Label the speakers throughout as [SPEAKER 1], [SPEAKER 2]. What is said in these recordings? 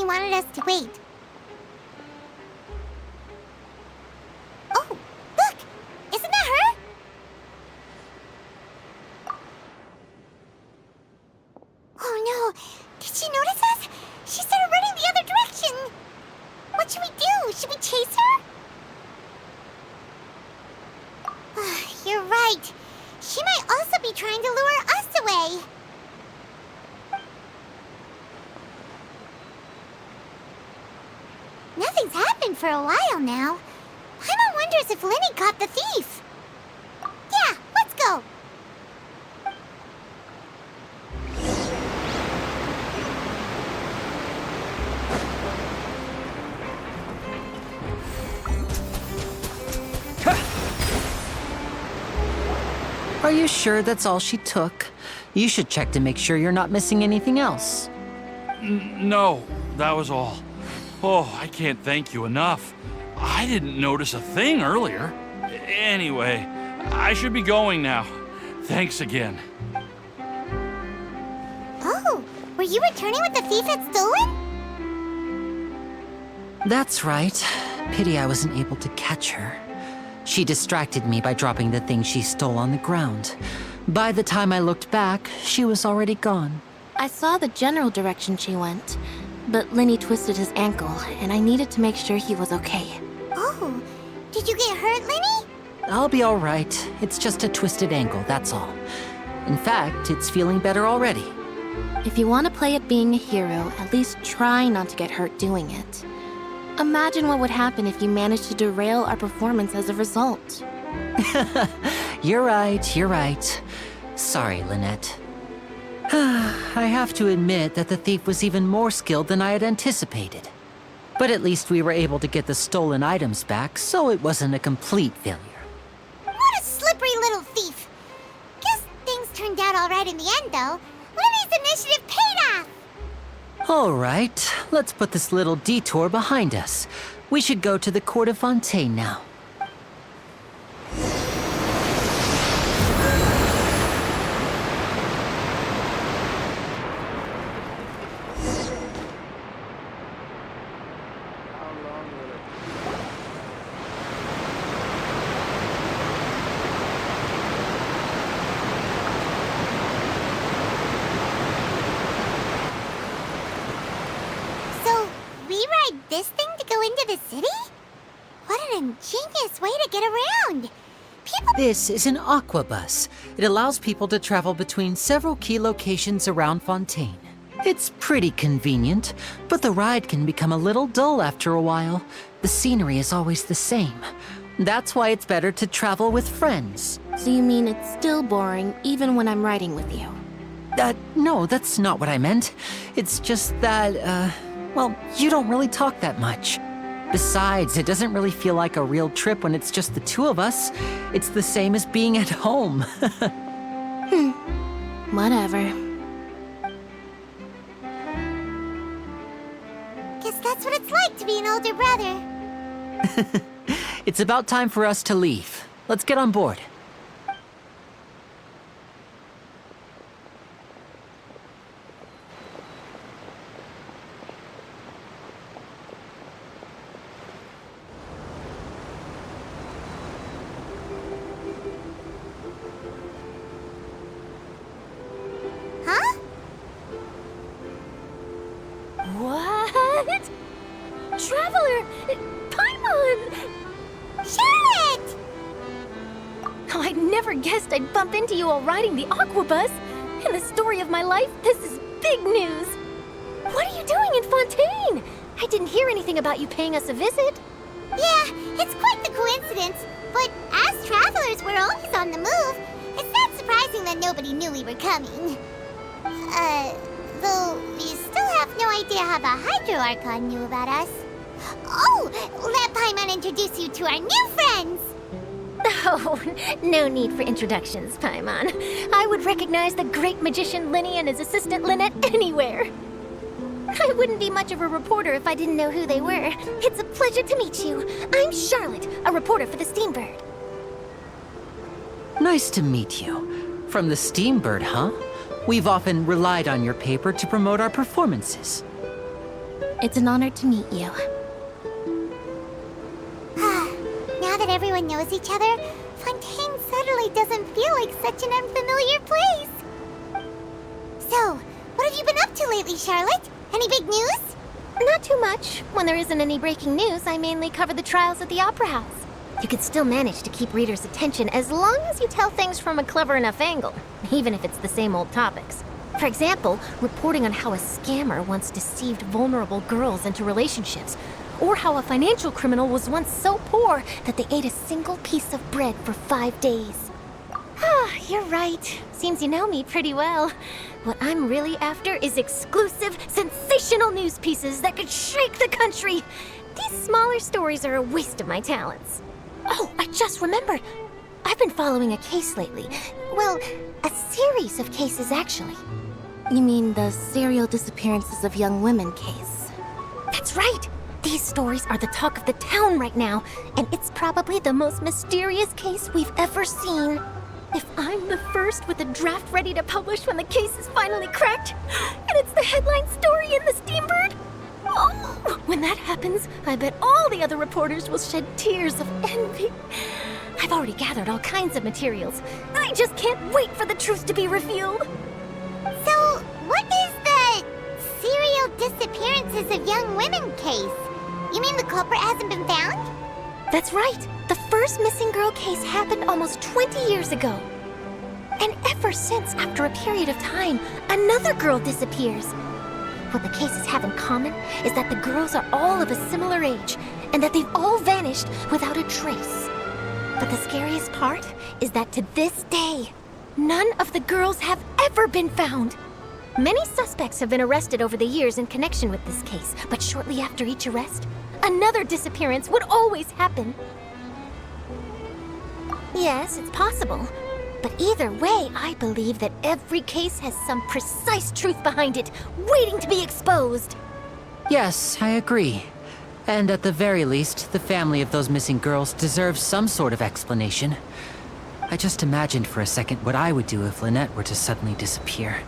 [SPEAKER 1] Lenny wanted us to wait. Oh, look! Isn't that her? Oh no! Did she notice us? She started running the other direction! What should we do? Should we chase her? You're right. She might also be trying to lure us away. Nothing's happened for a while now. Paimon wonders if Lenny caught the thief. Yeah, let's go.
[SPEAKER 2] Are you sure that's all she took? You should check to make sure you're not missing anything else.
[SPEAKER 3] No, that was all. Oh, I can't thank you enough. I didn't notice a thing earlier. Anyway, I should be going now. Thanks again.
[SPEAKER 1] Oh, were you returning what the thief had stolen?
[SPEAKER 2] That's right. Pity I wasn't able to catch her. She distracted me by dropping the thing she stole on the ground. By the time I looked back, she was already gone.
[SPEAKER 4] I saw the general direction she went, but Lenny twisted his ankle, and I needed to make sure he was okay.
[SPEAKER 1] Oh, did you get hurt, Lenny?
[SPEAKER 2] I'll be all right. It's just a twisted ankle, that's all. In fact, it's feeling better already.
[SPEAKER 4] If you want to play at being a hero, at least try not to get hurt doing it. Imagine what would happen if you managed to derail our performance as a result.
[SPEAKER 2] You're right. Sorry, Lynette. I have to admit that the thief was even more skilled than I had anticipated. But at least we were able to get the stolen items back, so it wasn't a complete failure.
[SPEAKER 1] What a slippery little thief! Guess things turned out all right in the end, though. Lenny's initiative paid off!
[SPEAKER 2] All right, let's put this little detour behind us. We should go to the court of Fontaine now.
[SPEAKER 1] This thing to go into the city? What an ingenious way to get around!
[SPEAKER 2] This is an aquabus. It allows people to travel between several key locations around Fontaine. It's pretty convenient, but the ride can become a little dull after a while. The scenery is always the same. That's why it's better to travel with friends.
[SPEAKER 4] So you mean it's still boring even when I'm riding with you?
[SPEAKER 2] No, that's not what I meant. It's just that, well, you don't really talk that much. Besides, it doesn't really feel like a real trip when it's just the two of us. It's the same as being at home.
[SPEAKER 4] Whatever.
[SPEAKER 1] Guess that's what it's like to be an older brother.
[SPEAKER 2] It's about time for us to leave. Let's get on board.
[SPEAKER 4] What? Traveler! Paimon!
[SPEAKER 1] Charlotte!
[SPEAKER 4] Oh, I never guessed I'd bump into you while riding the aquabus. In the story of my life, this is big news. What are you doing in Fontaine? I didn't hear anything about you paying us a visit.
[SPEAKER 1] Yeah, it's quite the coincidence. But as travelers, we're always on the move. It's not surprising that nobody knew we were coming. Though we still have no idea how the Hydro Archon knew about us. Oh, let Paimon introduce you to our new friends!
[SPEAKER 4] Oh, no need for introductions, Paimon. I would recognize the great magician Lenny and his assistant Lynette anywhere. I wouldn't be much of a reporter if I didn't know who they were. It's a pleasure to meet you. I'm Charlotte, a reporter for the Steambird.
[SPEAKER 2] Nice to meet you. From the Steambird, huh? We've often relied on your paper to promote our performances.
[SPEAKER 4] It's an honor to meet you.
[SPEAKER 1] Now that everyone knows each other, Fontaine suddenly doesn't feel like such an unfamiliar place. So, what have you been up to lately, Charlotte? Any big news?
[SPEAKER 4] Not too much. When there isn't any breaking news, I mainly cover the trials at the Opera House. You can still manage to keep readers' attention as long as you tell things from a clever enough angle, even if it's the same old topics. For example, reporting on how a scammer once deceived vulnerable girls into relationships, or how a financial criminal was once so poor that they ate a single piece of bread for 5 days. You're right. Seems you know me pretty well. What I'm really after is exclusive, sensational news pieces that could shake the country. These smaller stories are a waste of my talents. Oh, I just remembered. I've been following a case lately. Well, a series of cases, actually.
[SPEAKER 5] You mean the serial disappearances of young women case?
[SPEAKER 4] That's right! These stories are the talk of the town right now, and it's probably the most mysterious case we've ever seen. If I'm the first with a draft ready to publish when the case is finally cracked, and it's the headline story in the Steambird, oh, when that happens, I bet all the other reporters will shed tears of envy. I've already gathered all kinds of materials. I just can't wait for the truth to be revealed.
[SPEAKER 1] So, what is the serial disappearances of young women case? You mean the culprit hasn't been found?
[SPEAKER 4] That's right. The first missing girl case happened almost 20 years ago. And ever since, after a period of time, another girl disappears. What the cases have in common is that the girls are all of a similar age, and that they've all vanished without a trace. But the scariest part is that to this day, none of the girls have ever been found. Many suspects have been arrested over the years in connection with this case, but shortly after each arrest, another disappearance would always happen. Yes, it's possible. But either way, I believe that every case has some precise truth behind it, waiting to be exposed.
[SPEAKER 2] Yes, I agree. And at the very least, the family of those missing girls deserves some sort of explanation. I just imagined for a second what I would do if Lynette were to suddenly disappear.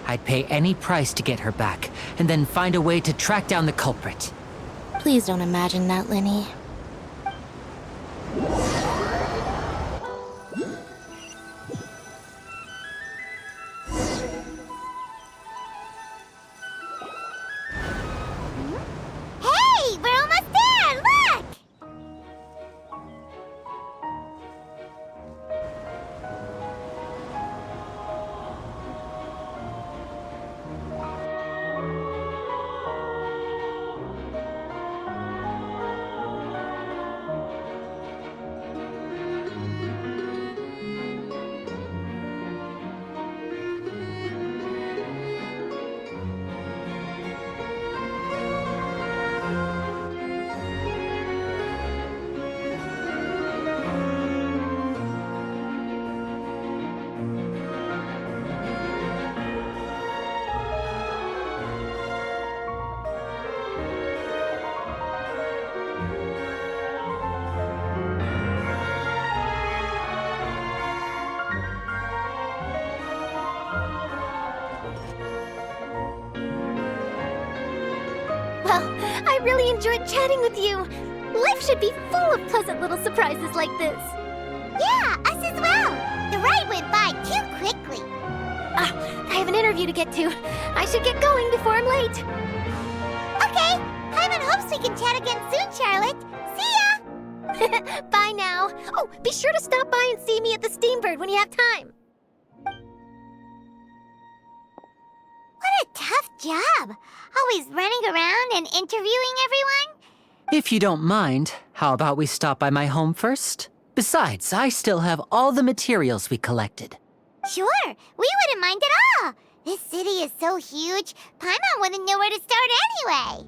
[SPEAKER 2] I'd pay any price to get her back, and then find a way to track down the culprit.
[SPEAKER 5] Please don't imagine that, Linny.
[SPEAKER 1] Hey, we're almost there! Look!
[SPEAKER 4] Well, I really enjoyed chatting with you. Life should be full of pleasant little surprises like this.
[SPEAKER 1] Yeah, us as well. The ride went by too quickly.
[SPEAKER 4] I have an interview to get to. I should get going before I'm late.
[SPEAKER 1] Okay, Paimon hopes we can chat again soon, Charlotte. See ya!
[SPEAKER 4] Bye now. Oh, be sure to stop by and see me at the Steambird when you have time.
[SPEAKER 1] What a tough job. Always running around and interviewing everyone.
[SPEAKER 2] If you don't mind, how about we stop by my home first? Besides, I still have all the materials we collected.
[SPEAKER 1] Sure, we wouldn't mind at all. This city is so huge, Paimon wouldn't know where to start anyway.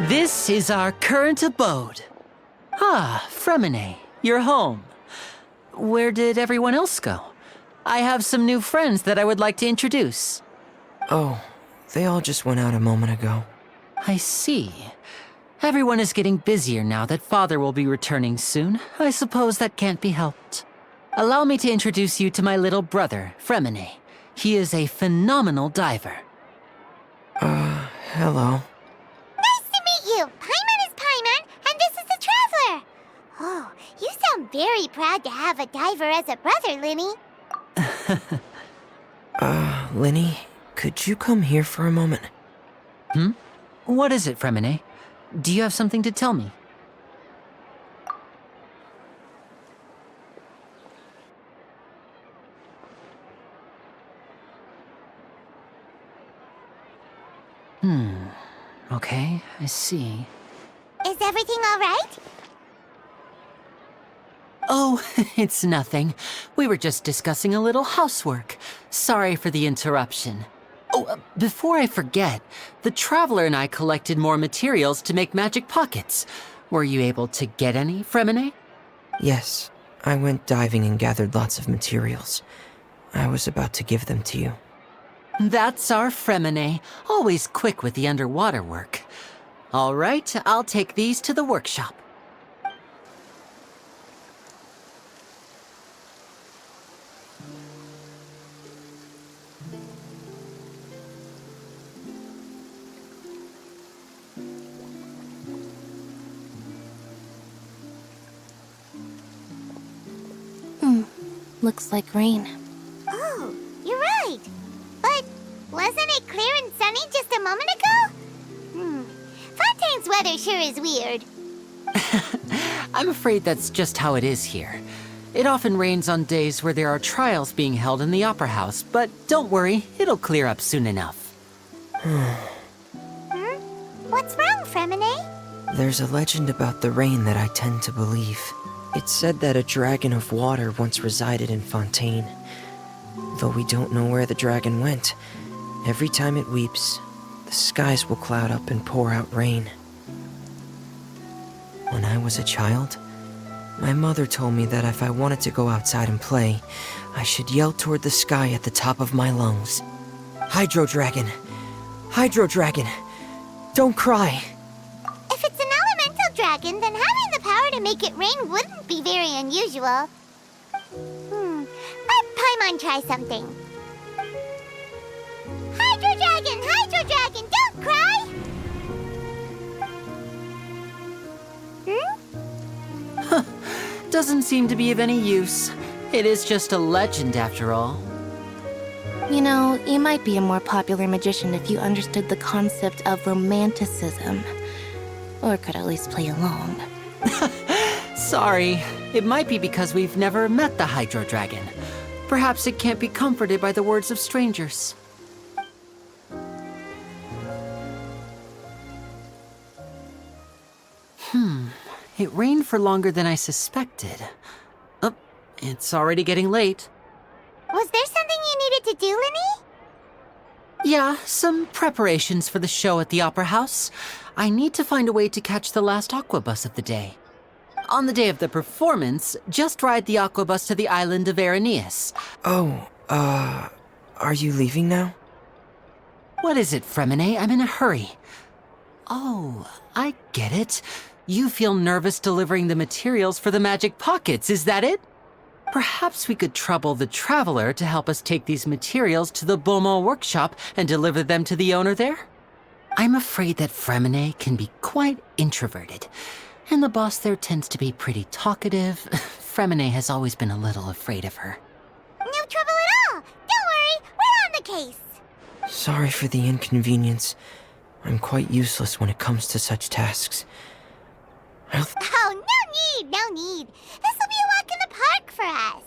[SPEAKER 2] This is our current abode. Ah, Fremine, you're home. Where did everyone else go? I have some new friends that I would like to introduce.
[SPEAKER 6] Oh, they all just went out a moment ago.
[SPEAKER 2] I see. Everyone is getting busier now that Father will be returning soon. I suppose that can't be helped. Allow me to introduce you to my little brother, Fremine. He is a phenomenal diver.
[SPEAKER 6] Hello.
[SPEAKER 1] Nice to meet you! Paimon is Paimon, and this is the Traveler! Oh, you sound very proud to have a diver as a brother, Linny.
[SPEAKER 6] Linny, could you come here for a moment?
[SPEAKER 2] What is it, Fremine? Do you have something to tell me? Okay, I see.
[SPEAKER 1] Is everything all right?
[SPEAKER 2] Oh, it's nothing. We were just discussing a little housework. Sorry for the interruption. Oh, before I forget, the Traveler and I collected more materials to make magic pockets. Were you able to get any, Fremine?
[SPEAKER 6] Yes, I went diving and gathered lots of materials. I was about to give them to you.
[SPEAKER 2] That's our Fremine, always quick with the underwater work. All right, I'll take these to the workshop.
[SPEAKER 5] Looks like rain.
[SPEAKER 1] Oh, you're right. But wasn't it clear and sunny just a moment ago? Fontaine's weather sure is weird.
[SPEAKER 2] I'm afraid that's just how it is here. It often rains on days where there are trials being held in the Opera House, but don't worry, it'll clear up soon enough.
[SPEAKER 1] What's wrong, Fremine?
[SPEAKER 6] There's a legend about the rain that I tend to believe. It's said that a dragon of water once resided in Fontaine. Though we don't know where the dragon went, every time it weeps, the skies will cloud up and pour out rain. When I was a child, my mother told me that if I wanted to go outside and play, I should yell toward the sky at the top of my lungs. Hydro Dragon! Hydro Dragon! Don't cry!
[SPEAKER 1] If it's an elemental dragon, then having the power to make it rain wouldn't be very unusual. Let Paimon try something. Hydro Dragon, don't cry!
[SPEAKER 2] Doesn't seem to be of any use. It is just a legend after all.
[SPEAKER 5] You know, you might be a more popular magician if you understood the concept of romanticism. Or could at least play along.
[SPEAKER 2] Sorry, it might be because we've never met the Hydro Dragon. Perhaps it can't be comforted by the words of strangers. It rained for longer than I suspected. Oh, it's already getting late.
[SPEAKER 1] Was there something you needed to do, Linny?
[SPEAKER 2] Yeah, some preparations for the show at the Opera House. I need to find a way to catch the last aquabus of the day. On the day of the performance, just ride the aquabus to the island of Araneus.
[SPEAKER 6] Oh, are you leaving now?
[SPEAKER 2] What is it, Fremine? I'm in a hurry. Oh, I get it. You feel nervous delivering the materials for the magic pockets, is that it? Perhaps we could trouble the Traveler to help us take these materials to the Beaumont workshop and deliver them to the owner there? I'm afraid that Fremine can be quite introverted, and the boss there tends to be pretty talkative. Fremine has always been a little afraid of her.
[SPEAKER 1] No trouble at all. Don't worry, we're on the case.
[SPEAKER 6] Sorry for the inconvenience. I'm quite useless when it comes to such tasks.
[SPEAKER 1] Oh, no need. This will be a walk in the park for us.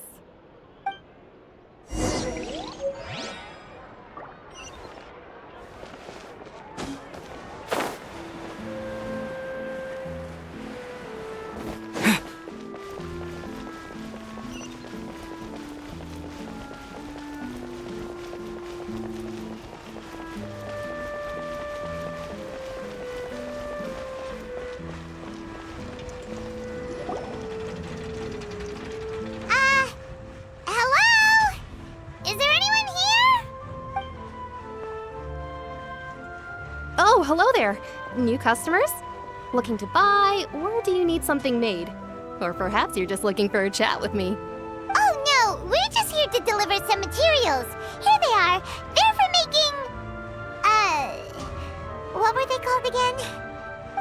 [SPEAKER 7] hello there. New customers? Looking to buy, or do you need something made? Or perhaps you're just looking for a chat with me.
[SPEAKER 1] Oh no, we're just here to deliver some materials. Here they are. They're for making... what were they called again?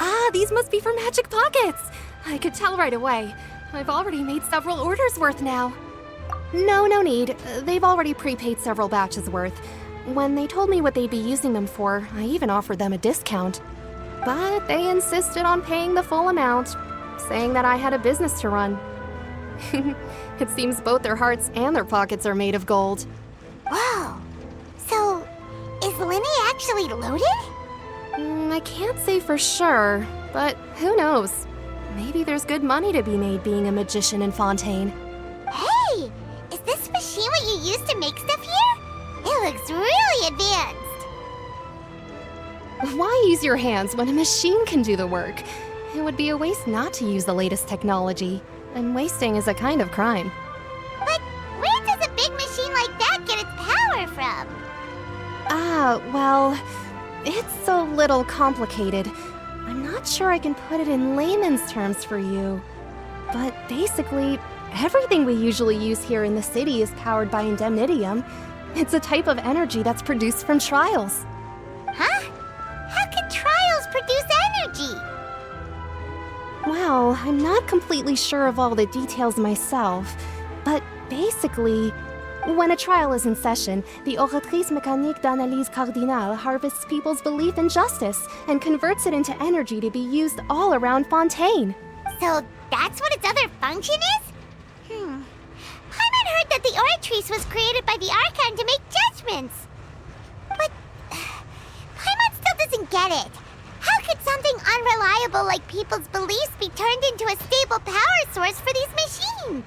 [SPEAKER 7] Ah, these must be for Magic Pockets. I could tell right away. I've already made several orders worth now. No need. They've already prepaid several batches worth. When they told me what they'd be using them for, I even offered them a discount. But they insisted on paying the full amount, saying that I had a business to run. It seems both their hearts and their pockets are made of gold.
[SPEAKER 1] Whoa. So, is Linny actually loaded?
[SPEAKER 7] I can't say for sure, but who knows? Maybe there's good money to be made being a magician in Fontaine.
[SPEAKER 1] Hey! Is this machine what you use to make stuff here? It looks really advanced.
[SPEAKER 7] Why use your hands when a machine can do the work? It would be a waste not to use the latest technology, and wasting is a kind of crime.
[SPEAKER 1] But where does a big machine like that get its power from?
[SPEAKER 7] Well, it's a little complicated. I'm not sure I can put it in layman's terms for you. But basically, everything we usually use here in the city is powered by indemnitium. It's a type of energy that's produced from trials.
[SPEAKER 1] Huh? How can trials produce energy?
[SPEAKER 7] Well, I'm not completely sure of all the details myself, but basically, when a trial is in session, the Oratrice Mécanique d'Analyse Cardinale harvests people's belief in justice and converts it into energy to be used all around Fontaine.
[SPEAKER 1] So that's what its other function is? Paimon heard that the Oratrice was created by the Archon to make judgments. But Paimon still doesn't get it. How could something unreliable like people's beliefs be turned into a stable power source for these machines?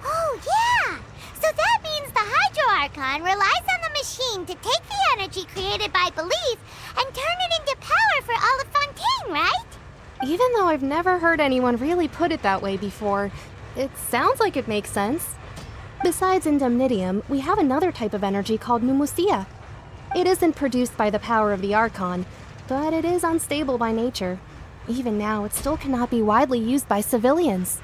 [SPEAKER 1] Oh, yeah! So that means the Hydro Archon relies on the machine to take the energy created by belief and turn it into power for all of Fontaine, right?
[SPEAKER 7] Even though I've never heard anyone really put it that way before, it sounds like it makes sense. Besides indemnitium, we have another type of energy called pneumosia. It isn't produced by the power of the Archon, but it is unstable by nature. Even now, it still cannot be widely used by civilians.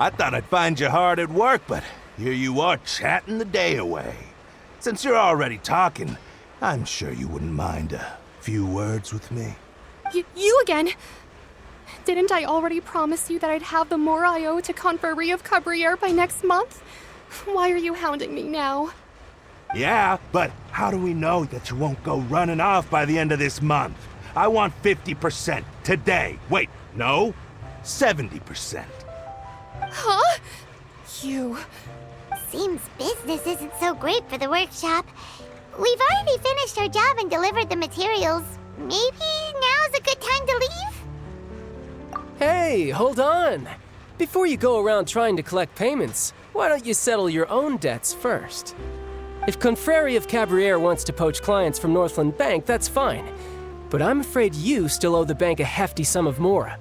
[SPEAKER 8] I thought I'd find you hard at work, but here you are chatting the day away. Since you're already talking, I'm sure you wouldn't mind a few words with me.
[SPEAKER 7] You again? Didn't I already promise you that I'd have the miHoYo to Confrérie of Cabriere by next month? Why are you hounding me now?
[SPEAKER 8] Yeah, but how do we know that you won't go running off by the end of this month? I want 50% today. Wait, no, 70%.
[SPEAKER 7] Huh? You...
[SPEAKER 1] Seems business isn't so great for the workshop. We've already finished our job and delivered the materials. Maybe now's a good time to leave?
[SPEAKER 9] Hey, hold on. Before you go around trying to collect payments, why don't you settle your own debts first? If Confrérie of Cabriere wants to poach clients from Northland Bank, that's fine. But I'm afraid you still owe the bank a hefty sum of mora.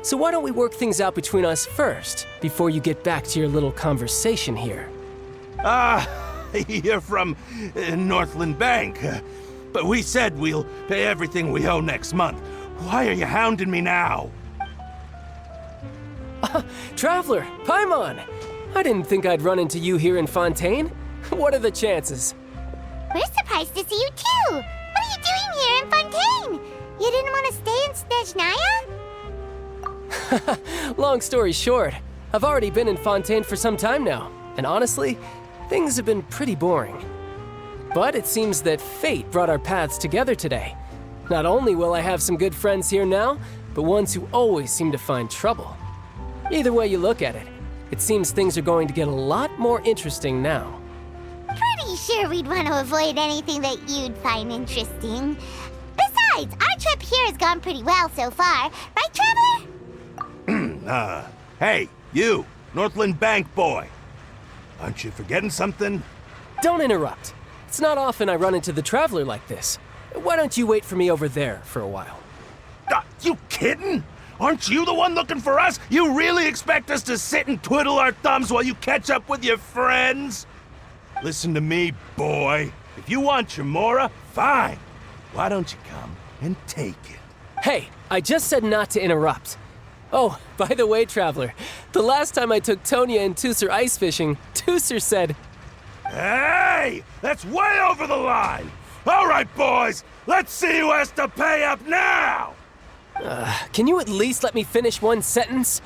[SPEAKER 9] So why don't we work things out between us first, before you get back to your little conversation here?
[SPEAKER 8] You're from Northland Bank. But we said we'll pay everything we owe next month. Why are you hounding me now?
[SPEAKER 9] Traveler, Paimon! I didn't think I'd run into you here in Fontaine. What are the chances?
[SPEAKER 1] We're surprised to see you too! What are you doing here in Fontaine? You didn't want to stay in Snezhnaya?
[SPEAKER 9] Long story short, I've already been in Fontaine for some time now, and honestly, things have been pretty boring. But it seems that fate brought our paths together today. Not only will I have some good friends here now, but ones who always seem to find trouble. Either way you look at it, it seems things are going to get a lot more interesting now.
[SPEAKER 1] Pretty sure we'd want to avoid anything that you'd find interesting. Besides, our trip here has gone pretty well so far, right, Traveler?
[SPEAKER 8] Hey, you, Northland Bank boy. Aren't you forgetting something?
[SPEAKER 9] Don't interrupt. It's not often I run into the Traveler like this. Why don't you wait for me over there for a while?
[SPEAKER 8] You kidding? Aren't you the one looking for us? You really expect us to sit and twiddle our thumbs while you catch up with your friends? Listen to me, boy. If you want your Mora, fine. Why don't you come and take it?
[SPEAKER 9] Hey, I just said not to interrupt. Oh, by the way, Traveler, the last time I took Tonya and Tusser ice fishing, Tusser said,
[SPEAKER 8] Hey! That's way over the line! All right, boys, let's see who has to pay up now!
[SPEAKER 9] Can you at least let me finish one sentence?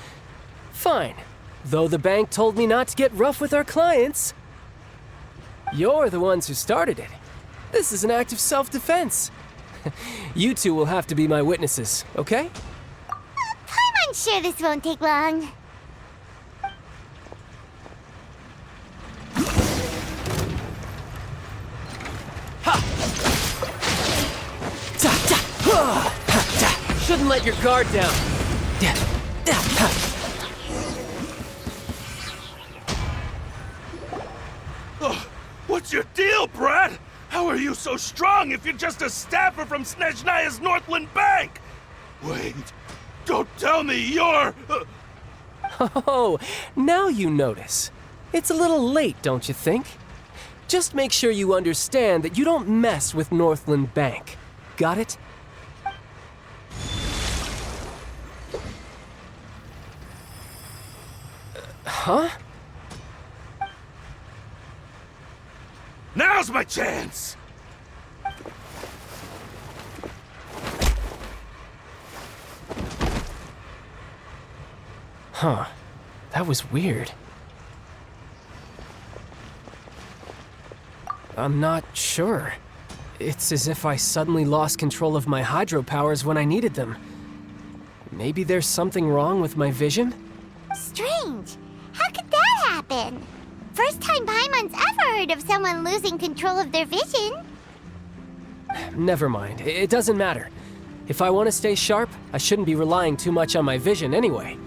[SPEAKER 9] Fine. Though the bank told me not to get rough with our clients. You're the ones who started it. This is an act of self-defense. You two will have to be my witnesses, okay?
[SPEAKER 1] I'm sure this won't take long.
[SPEAKER 9] Shouldn't let your guard down.
[SPEAKER 8] What's your deal, Brad? How are you so strong if you're just a staffer from Snezhnaya's Northland Bank? Wait, don't tell me you're...
[SPEAKER 9] Oh, now you notice. It's a little late, don't you think? Just make sure you understand that you don't mess with Northland Bank. Got it? Huh?
[SPEAKER 8] Now's my chance!
[SPEAKER 9] Huh. That was weird. I'm not sure. It's as if I suddenly lost control of my hydro powers when I needed them. Maybe there's something wrong with my vision?
[SPEAKER 1] Strange. How could that happen? First time Paimon's ever heard of someone losing control of their vision.
[SPEAKER 9] Never mind. It doesn't matter. If I want to stay sharp, I shouldn't be relying too much on my vision anyway.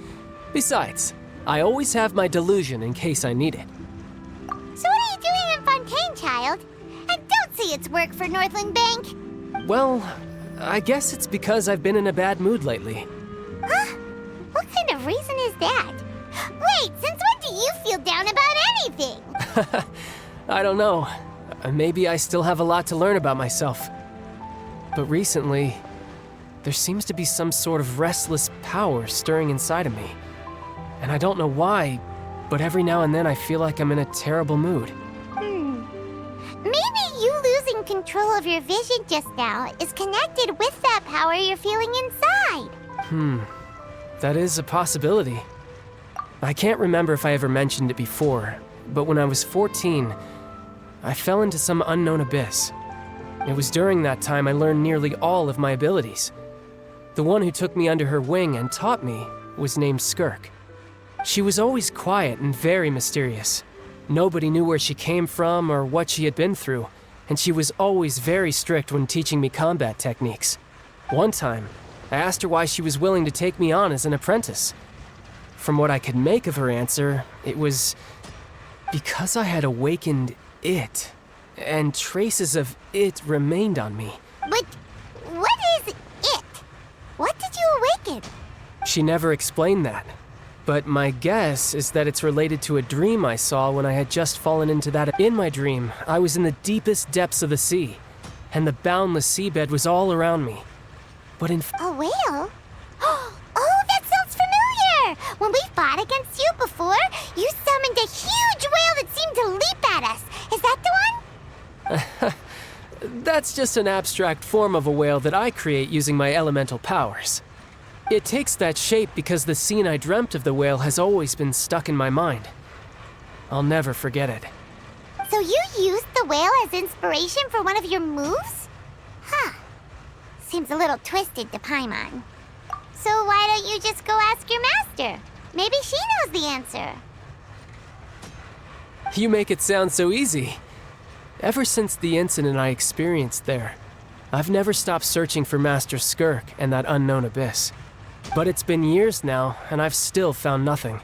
[SPEAKER 9] Besides, I always have my delusion in case I need it.
[SPEAKER 1] So what are you doing in Fontaine, child? And don't say it's work for Northland Bank.
[SPEAKER 9] Well, I guess it's because I've been in a bad mood lately.
[SPEAKER 1] Huh? What kind of reason is that? Wait, since when do you feel down about anything?
[SPEAKER 9] I don't know. Maybe I still have a lot to learn about myself. But recently, there seems to be some sort of restless power stirring inside of me. And I don't know why, but every now and then I feel like I'm in a terrible mood.
[SPEAKER 1] Maybe you losing control of your vision just now is connected with that power you're feeling inside.
[SPEAKER 9] That is a possibility. I can't remember if I ever mentioned it before, but when I was 14, I fell into some unknown abyss. It was during that time I learned nearly all of my abilities. The one who took me under her wing and taught me was named Skirk. She was always quiet and very mysterious. Nobody knew where she came from or what she had been through, and she was always very strict when teaching me combat techniques. One time, I asked her why she was willing to take me on as an apprentice. From what I could make of her answer, it was because I had awakened it, and traces of it remained on me.
[SPEAKER 1] But what is it? What did you awaken?
[SPEAKER 9] She never explained that, but my guess is that it's related to a dream I saw when I had just fallen into that. In my dream, I was in the deepest depths of the sea, and the boundless seabed was all around me. But in
[SPEAKER 1] A whale? Oh, that sounds familiar! When we fought against you before, you summoned a huge whale that seemed to leap at us. Is that the one?
[SPEAKER 9] That's just an abstract form of a whale that I create using my elemental powers. It takes that shape because the scene I dreamt of the whale has always been stuck in my mind. I'll never forget it.
[SPEAKER 1] So you used the whale as inspiration for one of your moves? Huh. Seems a little twisted to Paimon. So why don't you just go ask your master? Maybe she knows the answer.
[SPEAKER 9] You make it sound so easy. Ever since the incident I experienced there, I've never stopped searching for Master Skirk and that unknown abyss. But it's been years now, and I've still found nothing.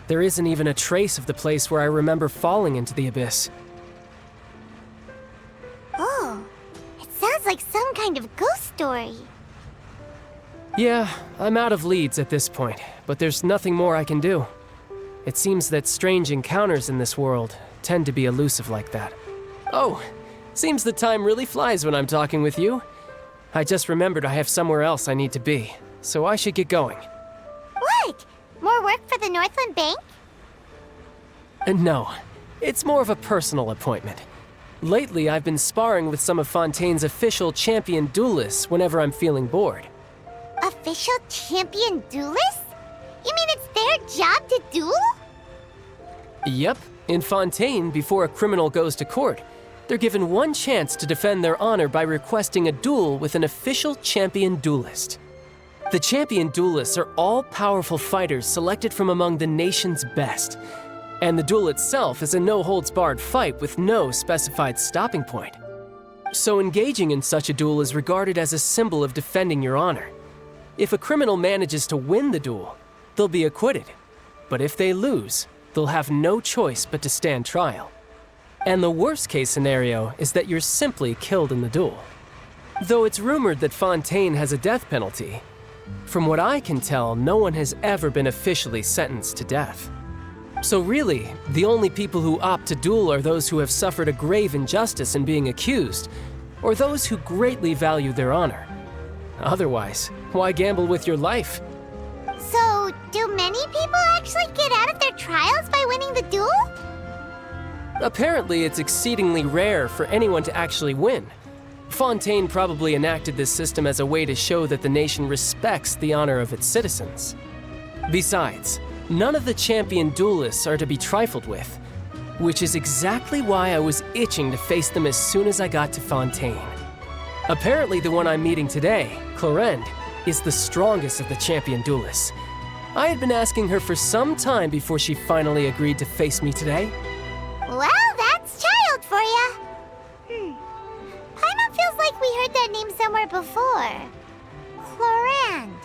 [SPEAKER 9] There isn't even a trace of the place where I remember falling into the abyss.
[SPEAKER 1] Oh, it sounds like some kind of ghost story.
[SPEAKER 9] Yeah, I'm out of leads at this point, but there's nothing more I can do. It seems that strange encounters in this world tend to be elusive like that. Oh, Seems the time really flies when I'm talking with you. I just remembered I have somewhere else I need to be, so I should get going.
[SPEAKER 1] What? More work for the Northland Bank?
[SPEAKER 9] No, it's more of a personal appointment. Lately, I've been sparring with some of Fontaine's official champion duelists whenever I'm feeling bored.
[SPEAKER 1] Official champion duelists? You mean it's their job to duel?
[SPEAKER 9] Yep, in Fontaine, before a criminal goes to court, they're given one chance to defend their honor by requesting a duel with an official champion duelist. The champion duelists are all powerful fighters selected from among the nation's best. And the duel itself is a no-holds-barred fight with no specified stopping point. So engaging in such a duel is regarded as a symbol of defending your honor. If a criminal manages to win the duel, they'll be acquitted. But if they lose, they'll have no choice but to stand trial. And the worst-case scenario is that you're simply killed in the duel. Though it's rumored that Fontaine has a death penalty, from what I can tell, no one has ever been officially sentenced to death. So really, the only people who opt to duel are those who have suffered a grave injustice in being accused, or those who greatly value their honor. Otherwise, why gamble with your life?
[SPEAKER 1] So, do many people actually get out of their trials by winning the duel?
[SPEAKER 9] Apparently, it's exceedingly rare for anyone to actually win. Fontaine probably enacted this system as a way to show that the nation respects the honor of its citizens. Besides, none of the champion duelists are to be trifled with, which is exactly why I was itching to face them as soon as I got to Fontaine. Apparently the one I'm meeting today, Clorinde, is the strongest of the champion duelists. I had been asking her for some time before she finally agreed to face me today.
[SPEAKER 1] Well, that's child for ya. Paimon feels like we heard that name somewhere before. Clorinde.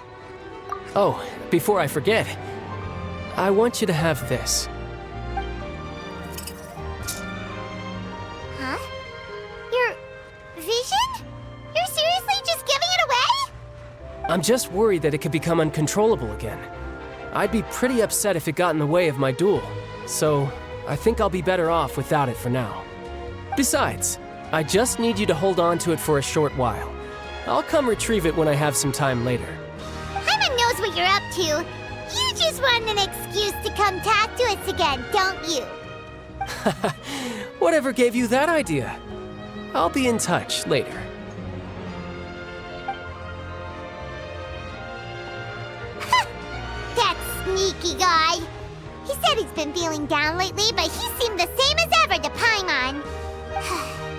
[SPEAKER 9] Oh, before I forget, I want you to have this.
[SPEAKER 1] Huh? Your vision? You're seriously just giving it away?
[SPEAKER 9] I'm just worried that it could become uncontrollable again. I'd be pretty upset if it got in the way of my duel, so I think I'll be better off without it for now. Besides, I just need you to hold on to it for a short while. I'll come retrieve it when I have some time later.
[SPEAKER 1] Paimon knows what you're up to. You just want an excuse to come talk to us again, don't you?
[SPEAKER 9] Whatever gave you that idea? I'll be in touch later.
[SPEAKER 1] That sneaky guy. He said he's been feeling down lately, but he seemed the same as ever to Paimon.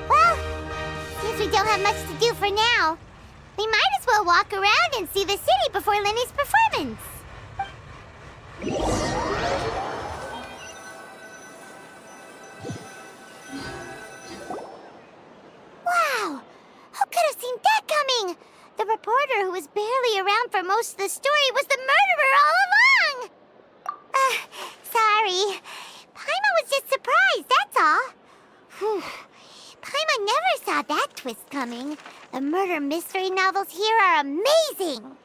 [SPEAKER 1] Well, since we don't have much to do for now, we might as well walk around and see the city before Linny's performance. Wow! Who could have seen that coming? The reporter who was barely around for most of the story was the murderer all along! Sorry. Paimon was just surprised, that's all. Whew. Paimon never saw that twist coming. The murder mystery novels here are amazing.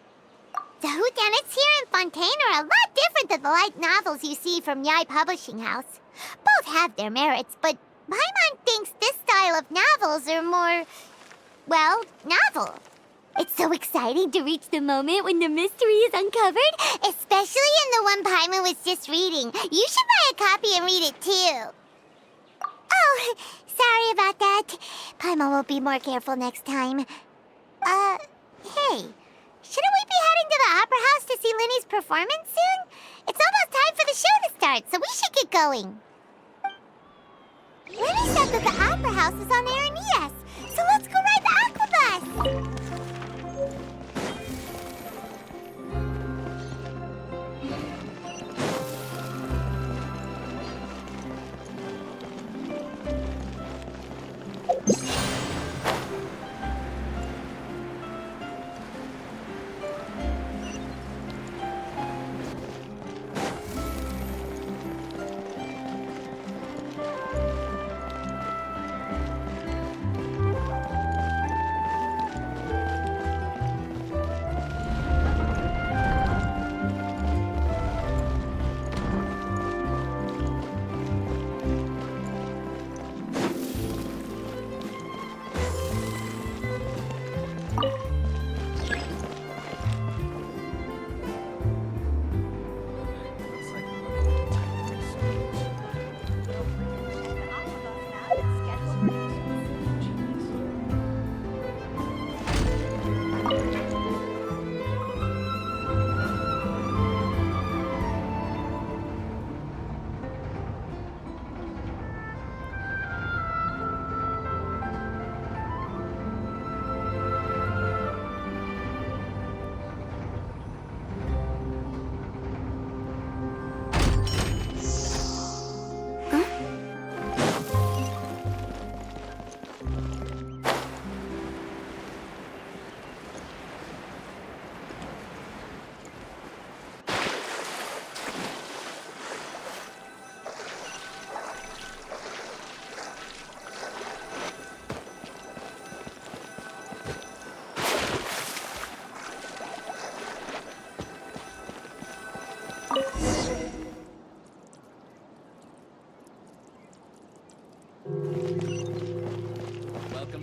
[SPEAKER 1] The whodunits here in Fontaine are a lot different than the light novels you see from Yai Publishing House. Both have their merits, but Paimon thinks this style of novels are more, well, novel. It's so exciting to reach the moment when the mystery is uncovered, especially in the one Paimon was just reading. You should buy a copy and read it too. Oh, sorry about that. Paimon will be more careful next time. Hey, shouldn't we be heading to the Opera House to see Linny's performance soon? It's almost time for the show to start, so we should get going. Linny said that the Opera House is on Aranias, so let's go ride the Aquabus!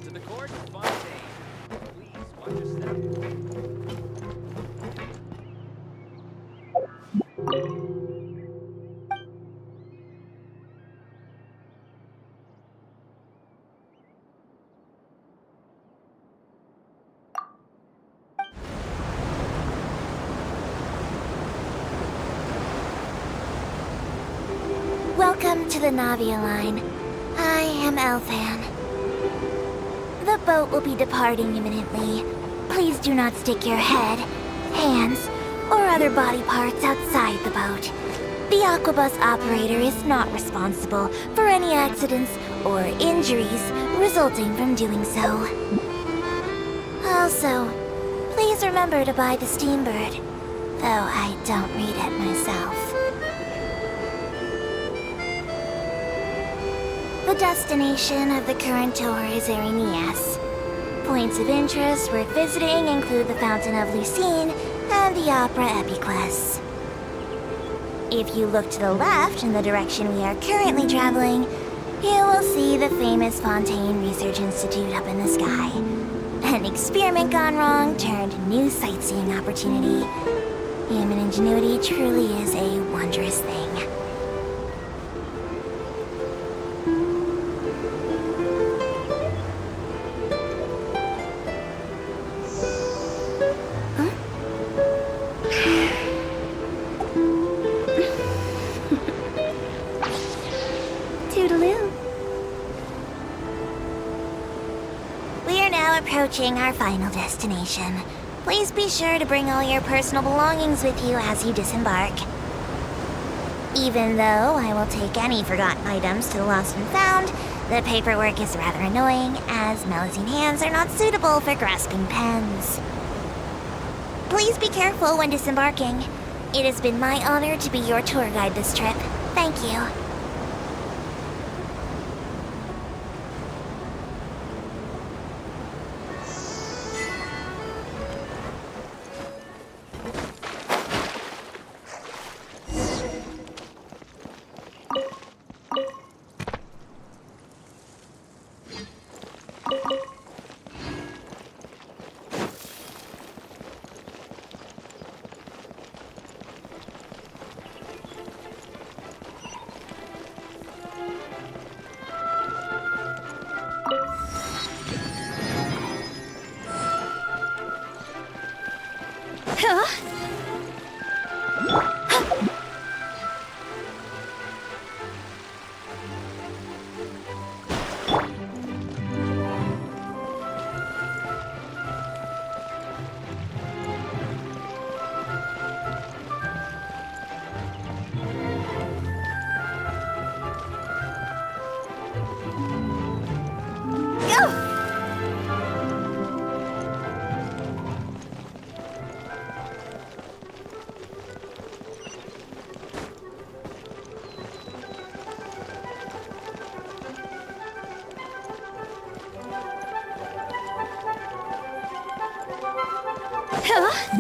[SPEAKER 10] to the court, Fontaine. Please watch your step.
[SPEAKER 1] Welcome to the Navia line. I am Elfan. The boat will be departing imminently. Please do not stick your head, hands, or other body parts outside the boat. The Aquabus operator is not responsible for any accidents or injuries resulting from doing so. Also, please remember to buy the Steambird, though I don't read it myself. The destination of the current tour is Arenias. Points of interest worth visiting include the Fountain of Lucine and the Opera Epiclese. If you look to the left in the direction we are currently traveling, you will see the famous Fontaine Research Institute up in the sky. An experiment gone wrong turned new sightseeing opportunity. Human ingenuity truly is a wondrous thing. Approaching our final destination. Please be sure to bring all your personal belongings with you as you disembark. Even though I will take any forgotten items to the lost and found, the paperwork is rather annoying, as Melusine hands are not suitable for grasping pens. Please be careful when disembarking. It has been my honor to be your tour guide this trip. Thank you. Huh?